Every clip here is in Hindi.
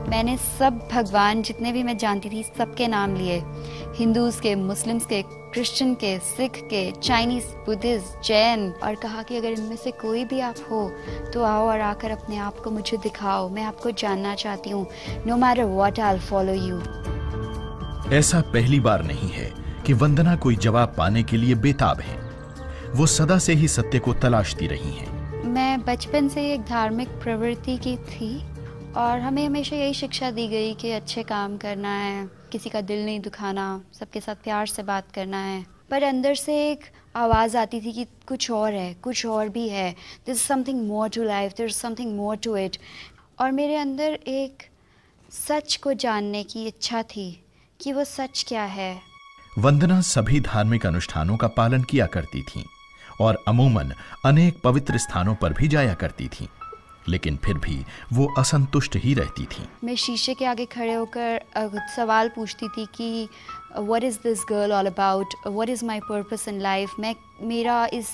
मैंने सब भगवान जितने भी मैं जानती थी सबके नाम लिए, हिंदूज के, मुस्लिम्स के, क्रिश्चियन के, सिख के, चाइनीज, बुद्धिस्ट, जैन, और कहा कि अगर इनमें से कोई भी आप हो तो आओ और आकर अपने आप को मुझे दिखाओ, मैं आपको जानना चाहती हूँ। No matter what I will follow you. ऐसा पहली बार नहीं है कि वंदना कोई जवाब पाने के लिए बेताब है। वो सदा से ही सत्य को तलाशती रही हैं। मैं बचपन से एक धार्मिक प्रवृत्ति की थी और हमें हमेशा यही शिक्षा दी गई कि अच्छे काम करना है, किसी का दिल नहीं दुखाना, सबके साथ प्यार से बात करना है। पर अंदर से एक आवाज़ आती थी कि कुछ और है, कुछ और भी है, there is something more to life, there is something more to it. और मेरे अंदर एक सच को जानने की इच्छा थी कि वो सच क्या है। वंदना सभी धार्मिक अनुष्ठानों का पालन किया करती थीं और अमूमन अनेक पवित्र स्थानों पर भी जाया करती थीं, लेकिन फिर भी वो असंतुष्ट ही रहती थीं। मैं शीशे के आगे खड़े होकर सवाल पूछती थी कि what is this girl all about, what is my purpose in life, मेरा इस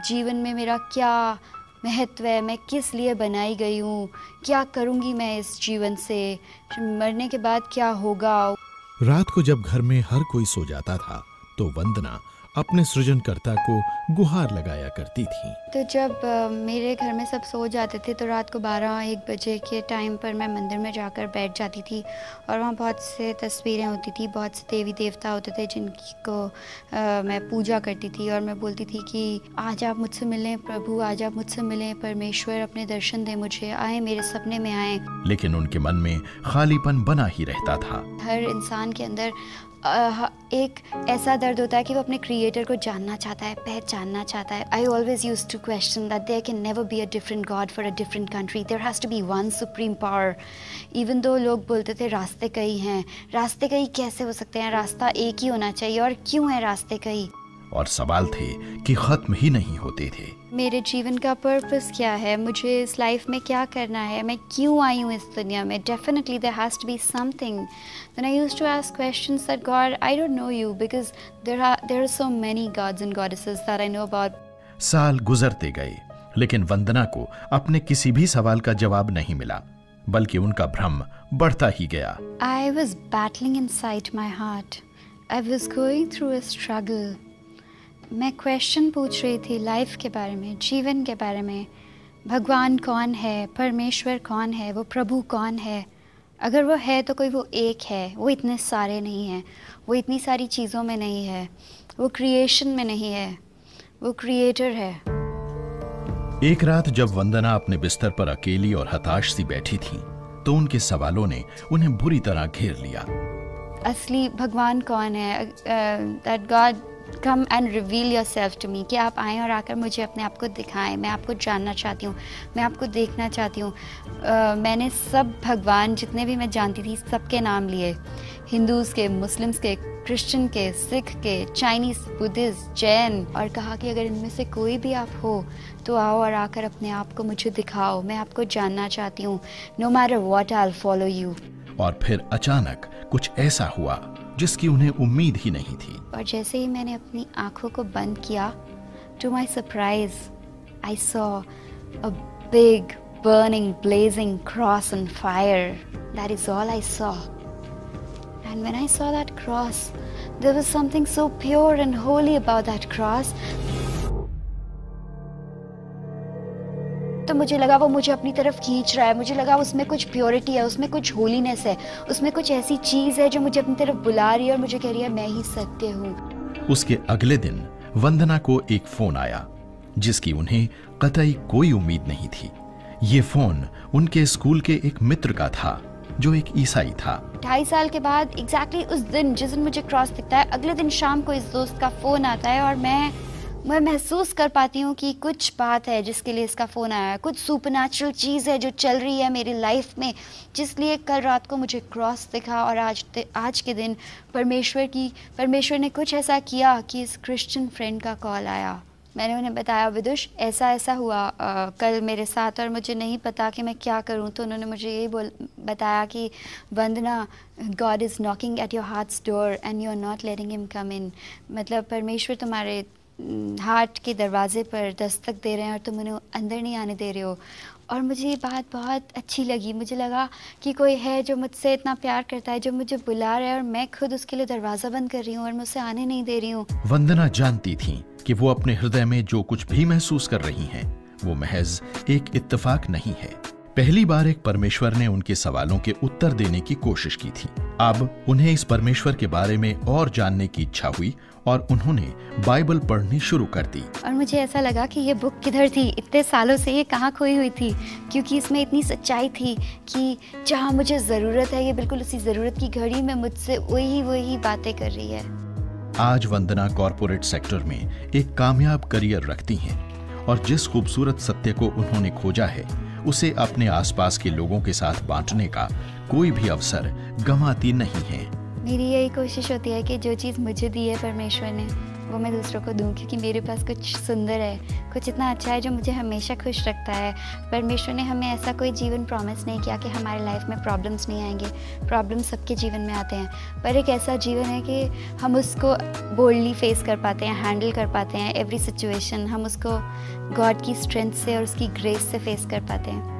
जीवन में मेरा क्या महत्व है, मैं किस लिए बनाई गई हूँ, क्या करूँगी मैं इस जीवन से, मरने के बाद क्या होगा। रात को जब घर में हर कोई सो जाता था तो वंदना अपने सृजनकर्ता को गुहार लगाया करती थी। तो जब मेरे घर में सब सो जाते थे तो रात को 12-1 बजे के टाइम पर मैं मंदिर में जाकर बैठ जाती थी और वहाँ बहुत से तस्वीरें होती थी, बहुत से देवी देवता होते थे जिनको मैं पूजा करती थी और मैं बोलती थी कि आज आप मुझसे मिलें प्रभु, आज आप मुझसे मिलें परमेश्वर, अपने दर्शन दें मुझे, आए मेरे सपने में आए। लेकिन उनके मन में खालीपन बना ही रहता था। हर इंसान के अंदर एक ऐसा दर्द होता है कि वो अपने क्रिएटर को जानना चाहता है, पहचानना चाहता है। I always use to question that there can never be a different god for a different country, there has to be one supreme power. Even though लोग बोलते थे रास्ते कई हैं, रास्ते कई कैसे हो सकते हैं, रास्ता एक ही होना चाहिए, और क्यों है रास्ते कई। और सवाल थे कि खत्म ही नहीं होते थे। मेरे जीवन का पर्पस क्या है, मुझे इस लाइफ में क्या करना है, मैं क्यों आई हूँ इस दुनिया में। Definitely there has to be something. Then I used to ask questions that God I don't know you because there are so many gods and goddesses that I know about. साल गुजरते गए लेकिन वंदना को अपने किसी भी सवाल का जवाब नहीं मिला, बल्कि उनका भ्रम बढ़ता ही गया। I was battling inside my heart, I was going through a struggle. मैं क्वेश्चन पूछ रही थी लाइफ के बारे में, जीवन के बारे में। भगवान कौन है, परमेश्वर कौन है, वो प्रभु कौन है। अगर वो है तो कोई वो एक है, वो इतने सारे नहीं हैं, वो इतनी सारी चीज़ों में नहीं है, वो क्रिएशन में नहीं है, वो क्रिएटर है। एक रात जब वंदना अपने बिस्तर पर अकेली और हताश सी बैठी थी तो उनके सवालों ने उन्हें बुरी तरह घेर लिया। असली भगवान कौन है, that God come and reveal yourself to me, कि आप आएँ और आकर मुझे अपने आप को दिखाएं, मैं आपको जानना चाहती हूँ, मैं आपको देखना चाहती हूँ। मैंने सब भगवान जितने भी मैं जानती थी सबके नाम लिए, हिंदूज़ के, मुस्लिम्स के, क्रिश्चियन के, सिख के, चाइनीज़, बुद्धिस्ट, जैन, और कहा कि अगर इनमें से कोई भी आप हो तो आओ और आकर अपने आप को मुझे दिखाओ, मैं आपको जानना चाहती हूँ। No matter what I will follow you. और फिर अचानक कुछ ऐसा हुआ जिसकी उन्हें उम्मीद ही नहीं थी। और जैसे ही मैंने अपनी आंखों को बंद किया, to my surprise I saw a big burning blazing cross on fire. That is all I saw. And when I saw that cross, there was something so pure and holy about that cross. तो मुझे लगा वो मुझे अपनी तरफ खींच रहा है, मुझे लगा उसमें कुछ प्योरिटी है, उसमें कुछ होलीनेस है, उसमें कुछ ऐसी चीज है जो मुझे अपनी तरफ बुला रही है और मुझे कह रही है मैं ही सत्य हूँ। उसके अगले दिन वंदना को एक फोन आया जिसकी उन्हें कतई कोई उम्मीद नहीं थी। ये फोन उनके स्कूल के एक मित्र का था जो एक ईसाई था। 2.5 साल के बाद एग्जैक्टली उस दिन जिस दिन मुझे क्रॉस दिखता है, अगले दिन शाम को इस दोस्त का फोन आता है और मैं महसूस कर पाती हूँ कि कुछ बात है जिसके लिए इसका फ़ोन आया है, कुछ सुपरनैचुरल चीज़ है जो चल रही है मेरी लाइफ में, जिसलिए कल रात को मुझे क्रॉस दिखा और आज के दिन परमेश्वर ने कुछ ऐसा किया कि इस क्रिश्चियन फ्रेंड का कॉल आया। मैंने उन्हें बताया विदुष ऐसा ऐसा हुआ कल मेरे साथ और मुझे नहीं पता कि मैं क्या करूं। तो उन्होंने मुझे यही बताया कि Vandana, God is knocking at your heart's door and you are not letting him come in. मतलब परमेश्वर तुम्हारे हार्ट के दरवाजे पर दस्तक दे रहे हैं और तुम उन्हें अंदर नहीं आने दे रहे हो। और मुझे ये बात बहुत अच्छी लगी। मुझे लगा कि कोई है जो मुझसे इतना प्यार करता है, जो मुझे बुला रहा है और मैं खुद उसके लिए दरवाज़ा बंद कर रही हूँ और मैं उसे आने नहीं दे रही हूँ। वंदना जानती थी कि वो अपने हृदय में जो कुछ भी महसूस कर रही हैं, वो महज एक इत्तेफाक नहीं है। पहली बार एक परमेश्वर ने उनके सवालों के उत्तर देने की कोशिश की थी। अब उन्हें इस परमेश्वर के बारे में और जानने की इच्छा हुई और उन्होंने बाइबल पढ़नी शुरू कर दी। और मुझे ऐसा लगा कि ये बुक किधर थी, इतने सालों से ये कहाँ खोई हुई थी, क्योंकि इसमें इतनी सच्चाई थी कि जहाँ मुझे ज़रूरत है, ये बिल्कुल उसी ज़रूरत की घड़ी में मुझसे वही बातें कर रही है। आज वंदना कॉरपोरेट सेक्टर में एक कामयाब करियर रखती हैं और जिस खूबसूरत सत्य को उन्होंने खोजा है, उसे अपने आसपास के लोगों के साथ बांटने का कोई भी अवसर गंवाती नहीं है। मेरी यही कोशिश होती है कि जो चीज़ मुझे दी है परमेश्वर ने, वो मैं दूसरों को दूं, क्योंकि मेरे पास कुछ सुंदर है, कुछ इतना अच्छा है जो मुझे हमेशा खुश रखता है। परमेश्वर ने हमें ऐसा कोई जीवन प्रॉमिस नहीं किया कि हमारे लाइफ में प्रॉब्लम्स नहीं आएंगे। प्रॉब्लम्स सबके जीवन में आते हैं, पर एक ऐसा जीवन है कि हम उसको बोल्डली फेस कर पाते हैं, हैंडल कर पाते हैं एवरी सिचुएशन। हम उसको गॉड की स्ट्रेंथ से और उसकी ग्रेस से फेस कर पाते हैं।